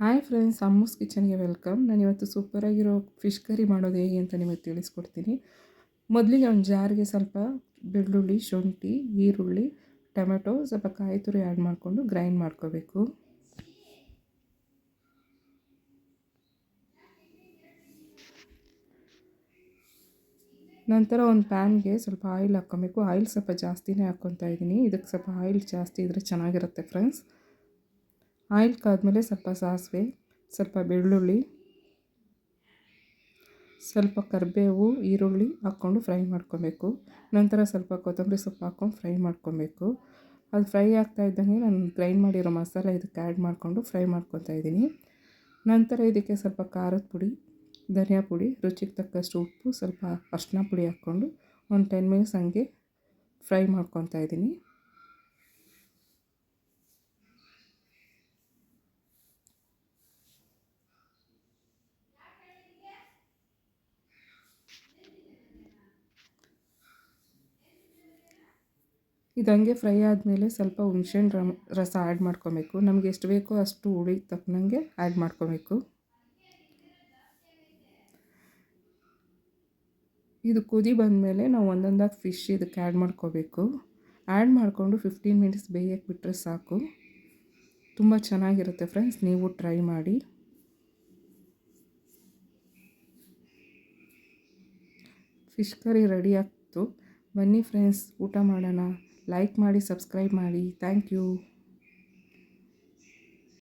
Hi friends, Ammu's ಕಿಚನ್ಗೆ welcome. ನಾನಿವತ್ತು ಸೂಪರಾಗಿರೋ ಫಿಶ್ ಕರಿ ಮಾಡೋದು ಹೇಗೆ ಅಂತ ನಿಮಗೆ ತಿಳಿಸ್ಕೊಡ್ತೀನಿ. ಮೊದಲಿಗೆ ಒಂದು ಜಾರ್ಗೆ ಸ್ವಲ್ಪ ಬೆಳ್ಳುಳ್ಳಿ, ಶುಂಠಿ, ಈರುಳ್ಳಿ, ಟೊಮೆಟೊ, ಸ್ವಲ್ಪ ಕಾಯಿ ತುರಿ ಆ್ಯಡ್ ಮಾಡಿಕೊಂಡು ಗ್ರೈಂಡ್ ಮಾಡ್ಕೋಬೇಕು. ನಂತರ ಒಂದು ಪ್ಯಾನ್ಗೆ ಸ್ವಲ್ಪ ಆಯಿಲ್ ಹಾಕ್ಕೊಬೇಕು. ಆಯಿಲ್ ಸ್ವಲ್ಪ ಜಾಸ್ತಿನೇ ಹಾಕ್ಕೊತಾ ಇದ್ದೀನಿ. ಇದಕ್ಕೆ ಸ್ವಲ್ಪ ಆಯಿಲ್ ಜಾಸ್ತಿ ಇದ್ದರೆ ಚೆನ್ನಾಗಿರುತ್ತೆ ಫ್ರೆಂಡ್ಸ್. ಆಯಿಲ್ ಕಾದ್ಮೇಲೆ ಸ್ವಲ್ಪ ಸಾಸಿವೆ, ಸ್ವಲ್ಪ ಬೆಳ್ಳುಳ್ಳಿ, ಸ್ವಲ್ಪ ಕರಿಬೇವು, ಈರುಳ್ಳಿ ಹಾಕ್ಕೊಂಡು ಫ್ರೈ ಮಾಡ್ಕೊಬೇಕು. ನಂತರ ಸ್ವಲ್ಪ ಕೊತ್ತಂಬರಿ ಸೊಪ್ಪು ಹಾಕ್ಕೊಂಡು ಫ್ರೈ ಮಾಡ್ಕೊಬೇಕು. ಅದು ಫ್ರೈ ಆಗ್ತಾ ಇದ್ದಂಗೆ ನಾನು ಗ್ರೈಂಡ್ ಮಾಡಿರೋ ಮಸಾಲೆ ಇದಕ್ಕೆ ಆ್ಯಡ್ ಮಾಡಿಕೊಂಡು ಫ್ರೈ ಮಾಡ್ಕೊತಾ ಇದ್ದೀನಿ. ನಂತರ ಇದಕ್ಕೆ ಸ್ವಲ್ಪ ಖಾರದ ಪುಡಿ, ಧನಿಯಾ ಪುಡಿ, ರುಚಿಗೆ ತಕ್ಕಷ್ಟು ಉಪ್ಪು, ಸ್ವಲ್ಪ ಅರಿಶಿನ ಪುಡಿ ಹಾಕ್ಕೊಂಡು ಒಂದು 10 ಮಿನಿಟ್ಸ್ ಹಂಗೆ ಫ್ರೈ ಮಾಡ್ಕೊತಾ ಇದ್ದೀನಿ. ಇದಂಗೆ ಫ್ರೈ ಆದಮೇಲೆ ಸ್ವಲ್ಪ ಹುಣಸೆಹಣ್ಣು ರಸ ಆ್ಯಡ್ ಮಾಡ್ಕೊಬೇಕು. ನಮಗೆ ಎಷ್ಟು ಬೇಕೋ ಅಷ್ಟು ಹುಳಿಗೆ ತಕ್ಕನಂಗೆ ಆ್ಯಡ್ ಮಾಡ್ಕೊಬೇಕು. ಇದು ಕುದಿ ಬಂದಮೇಲೆ ನಾವು ಒಂದೊಂದಾಗಿ ಫಿಶ್ ಇದಕ್ಕೆ ಆ್ಯಡ್ ಮಾಡ್ಕೋಬೇಕು. ಆ್ಯಡ್ ಮಾಡಿಕೊಂಡು 15 ಮಿನಿಟ್ಸ್ ಬೇಯಕ್ಕೆ ಬಿಟ್ಟರೆ ಸಾಕು. ತುಂಬ ಚೆನ್ನಾಗಿರುತ್ತೆ ಫ್ರೆಂಡ್ಸ್, ನೀವು ಟ್ರೈ ಮಾಡಿ. ಫಿಶ್ ಕರಿ ರೆಡಿ ಆಗ್ತು. ಬನ್ನಿ ಫ್ರೆಂಡ್ಸ್, ಊಟ ಮಾಡೋಣ. ಲೈಕ್ ಮಾಡಿ, ಸಬ್ಸ್ಕ್ರೈಬ್ ಮಾಡಿ. Thank you.